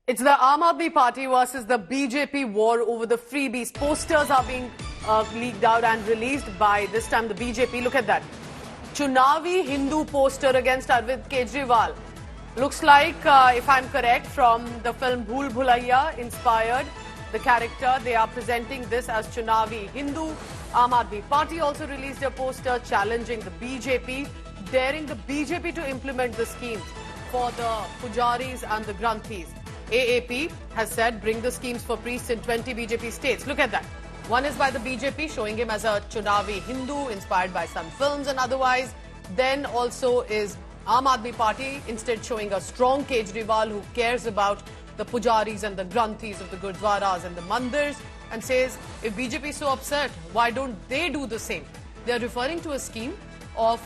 It's the Aam Aadmi Party versus the BJP war over the freebies. Posters are being leaked out and released by, this time, the BJP. Look at that. Chunavi Hindu poster against Arvind Kejriwal. Looks like, if I'm correct, from the film Bhool Bhulaiya inspired the character. They are presenting this as Chunavi Hindu. Aam Aadmi Party also released a poster challenging the BJP, daring the BJP to implement the schemes for the pujaris and the granthis. AAP has said bring the schemes for priests in 20 BJP states. Look at that. One is by the BJP, showing him as a Chunavi Hindu, inspired by some films and otherwise. Then also is Aam Aadmi Party, instead showing a strong Kejriwal who cares about the pujaris and the granthis of the gurdwaras and the mandirs, and says, if BJP is so upset, why don't they do the same? They are referring to a scheme of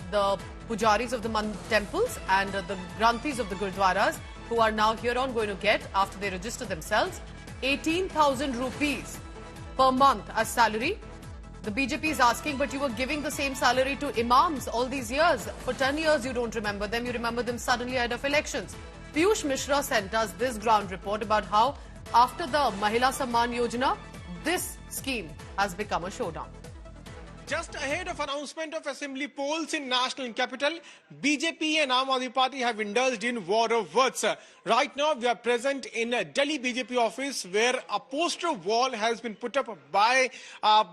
the pujaris of the temples and the granthis of the gurdwaras, who are now here on going to get, after they register themselves, 18,000 rupees per month as salary. The BJP is asking, but you were giving the same salary to imams all these years. For 10 years you don't remember them, you remember them suddenly ahead of elections. Piyush Mishra sent us this ground report about how, after the Mahila Samman Yojana, this scheme has become a showdown. Just ahead of announcement of assembly polls in national capital, BJP and Aam Aadmi Party have indulged in war of words. Right now, we are present in a Delhi BJP office where a poster wall has been put up by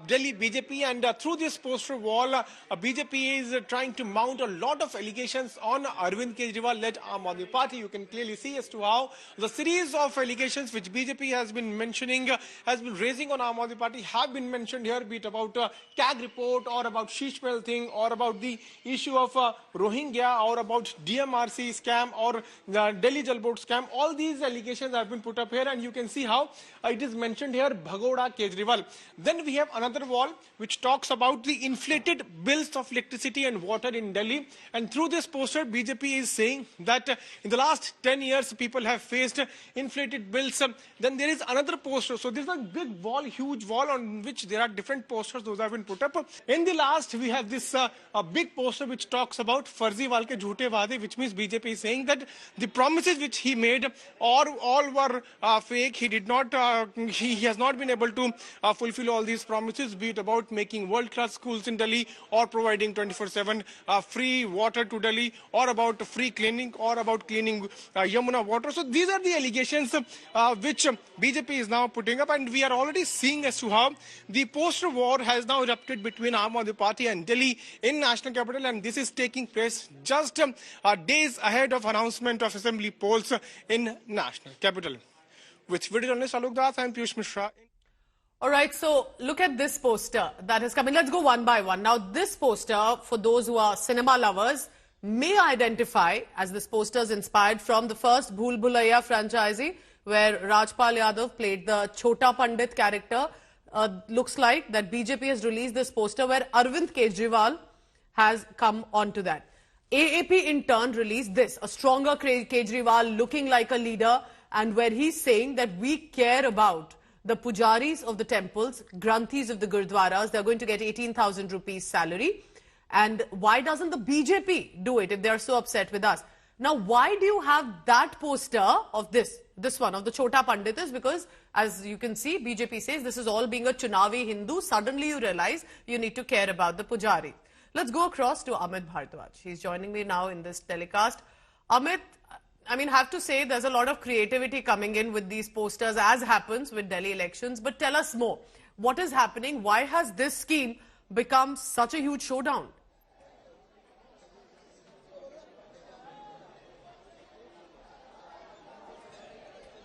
Delhi BJP, and through this poster wall, BJP is trying to mount a lot of allegations on Arvind Kejriwal-led Aam Aadmi Party. You can clearly see as to how the series of allegations which BJP has been mentioning, has been raising on Aam Aadmi Party, have been mentioned here, be it about CAG report, or about Sheesh Mahal thing, or about the issue of Rohingya, or about DMRC scam, or the Delhi Jal Board scam. All these allegations have been put up here, and you can see how it is mentioned here, Bhagoda Kejriwal. Then we have another wall which talks about the inflated bills of electricity and water in Delhi. And through this poster, BJP is saying that in the last 10 years, people have faced inflated bills. Then there is another poster. So there's a big wall, huge wall, on which there are different posters. Those have been put up. In the last, we have this a big poster which talks about Farziwal ke jhoote waade, which means BJP is saying that the promises which he made all were fake. He did not, he has not been able to fulfill all these promises, be it about making world-class schools in Delhi, or providing 24/7 free water to Delhi, or about free cleaning, or about cleaning Yamuna water. So these are the allegations which BJP is now putting up, and we are already seeing as to how the poster war has now erupted between Aam Aadmi Party and Delhi in national capital, and this is taking place just days ahead of announcement of assembly polls in national capital. With video journalist Alok Das, I am Piyush Mishra. All right, so look at this poster that is coming. Let's go one by one. Now, this poster, for those who are cinema lovers, may identify as this poster is inspired from the first Bhool Bhulaiya franchise, where Rajpal Yadav played the Chota Pandit character. Looks like that BJP has released this poster where Arvind Kejriwal has come onto that. AAP in turn released this, a stronger Kejriwal looking like a leader, and where he's saying that we care about the pujaris of the temples, granthis of the gurdwaras. They're going to get 18,000 rupees salary. And why doesn't the BJP do it if they're so upset with us? Now, why do you have that poster of this one, of the Chota Pandit? Is because, as you can see, BJP says this is all being a Chunavi Hindu. Suddenly you realize you need to care about the pujari. Let's go across to Amit Bhardwaj. He's joining me now in this telecast. Amit, I mean, have to say there's a lot of creativity coming in with these posters, as happens with Delhi elections. But tell us more. What is happening? Why has this scheme become such a huge showdown?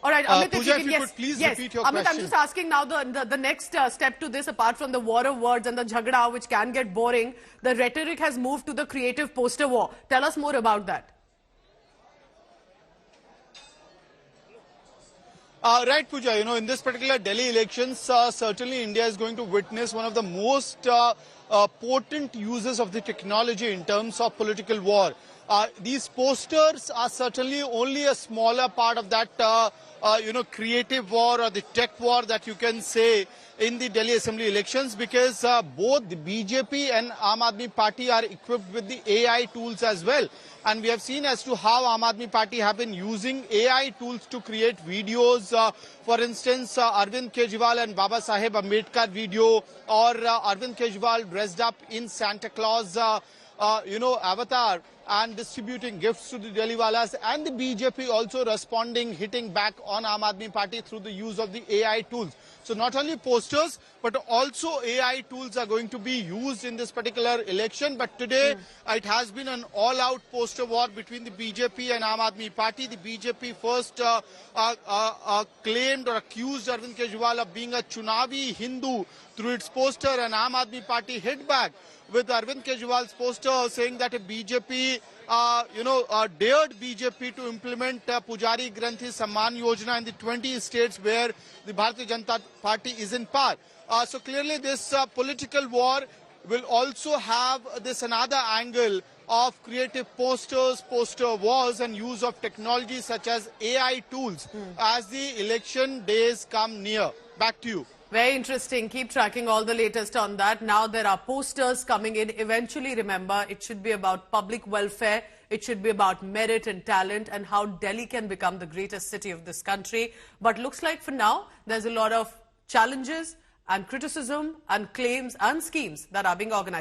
All right, Amit, Pooja, if you could please repeat your question. I'm just asking now the next step to this, apart from the war of words and the jhagda, which can get boring, the rhetoric has moved to the creative poster war. Tell us more about that. Right, Pooja, you know, in this particular Delhi elections, certainly India is going to witness one of the most potent uses of the technology in terms of political war. These posters are certainly only a smaller part of that, creative war or the tech war that you can say in the Delhi Assembly elections, because both the BJP and Aam Aadmi Party are equipped with the AI tools as well. And we have seen as to how Aam Aadmi Party have been using AI tools to create videos. For instance, Arvind Kejriwal and Baba Saheb Ambedkar video, or Arvind Kejriwal dressed up in Santa Claus, avatar and distributing gifts to the Delhiwalas, and the BJP also responding, hitting back on Aam Aadmi Party through the use of the AI tools. So not only posters, but also AI tools are going to be used in this particular election. But today, it has been an all-out poster war between the BJP and Aam Aadmi Party. The BJP first claimed or accused Arvind Kejriwal of being a Chunavi Hindu through its poster, and Aam Aadmi Party hit back with Arvind Kejriwal's poster saying that a BJP, dared BJP to implement Pujari Granthi Samman Yojana in the 20 states where the Bharatiya Janata Party is in power. So clearly this political war will also have this another angle of creative posters, poster wars, and use of technology such as AI tools as the election days come near. Back to you. Very interesting. Keep tracking all the latest on that. Now there are posters coming in. Eventually, remember, it should be about public welfare. It should be about merit and talent and how Delhi can become the greatest city of this country. But looks like for now, there's a lot of challenges and criticism and claims and schemes that are being organized.